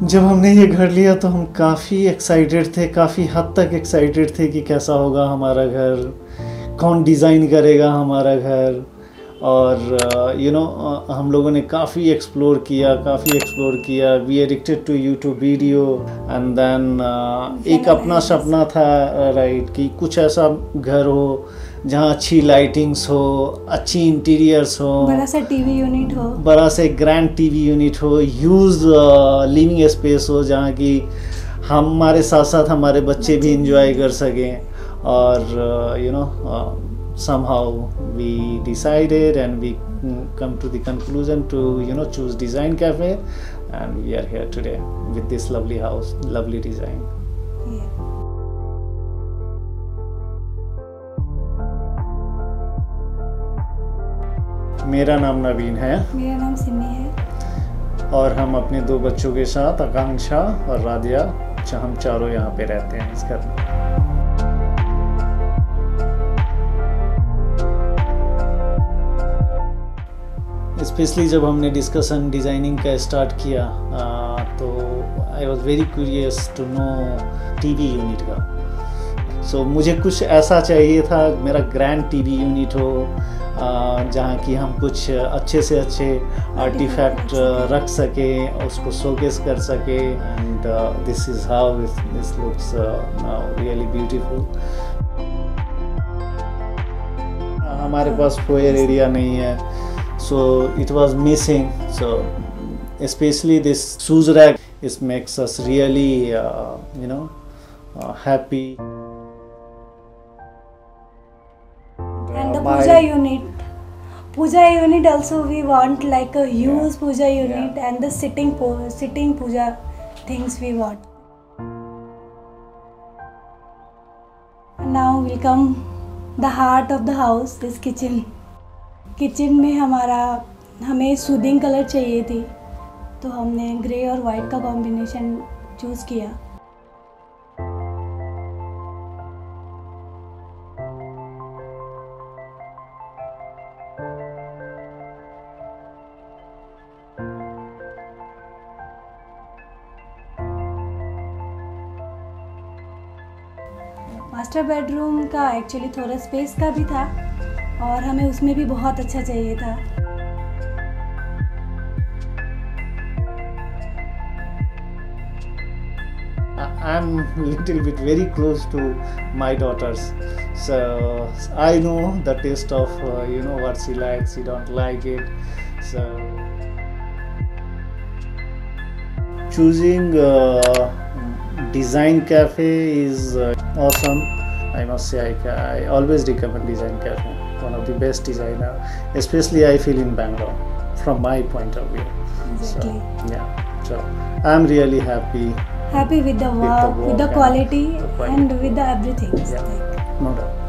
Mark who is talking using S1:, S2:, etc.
S1: जब हमने ये घर लिया तो हम काफ़ी एक्साइटेड थे, काफ़ी हद तक एक्साइटेड थे कि कैसा होगा हमारा घर, कौन डिज़ाइन करेगा हमारा घर। और हम लोगों ने काफ़ी एक्सप्लोर किया। We addicted to YouTube video and then एक अपना सपना था राइट कि कुछ ऐसा घर हो जहाँ अच्छी लाइटिंग्स हो, अच्छी इंटीरियर्स हो,
S2: बड़ा सा टीवी यूनिट हो,
S1: बड़ा से ग्रैंड टीवी यूनिट हो, ह्यूज लिविंग स्पेस हो जहाँ की हमारे साथ साथ हमारे बच्चे भी इंजॉय कर सकें। और somehow we decided and we come to the conclusion to choose DesignCafe, and we are here today with this lovely house, lovely design. मेरा नाम नवीन है।
S2: मेरा नाम सिमी है।
S1: और हम अपने 2 बच्चों के साथ आकांक्षा और राधिया हम चारों यहाँ पे रहते हैं इस घर में। स्पेशली जब हमने डिस्कशन डिज़ाइनिंग का स्टार्ट किया तो I was very curious to know TV unit का। सो मुझे कुछ ऐसा चाहिए था, मेरा ग्रैंड टीवी यूनिट हो जहाँ की हम कुछ अच्छे से अच्छे आर्टिफैक्ट रख सकें, उसको शोकेस कर सके। And this is how this looks now really beautiful. हमारे पास फोयर एरिया नहीं है, so it was missing. So especially this shoes rack, it makes us really happy.
S2: And the Pooja unit also we want like a huge Pooja unit, and the sitting Pooja things we want. And now will come the heart of the house, this kitchen. Kitchen में हमें soothing colour चाहिए थी, तो हमने grey और white का combination choose किया। Master bedroom का एक्चुअली थोड़ा स्पेस का भी था और हमें उसमें भी बहुत अच्छा चाहिए था।
S1: I'm little bit very close to my daughters, so I know the taste of what she likes, she don't like it. So choosing DesignCafe is awesome. I must say I always recommend DesignCafe. One of the best designer, especially I feel in Bangalore, from my point of view.
S2: Exactly.
S1: So yeah, so I'm really happy
S2: with the work, with the quality, and with the everything.
S1: Yeah, no doubt.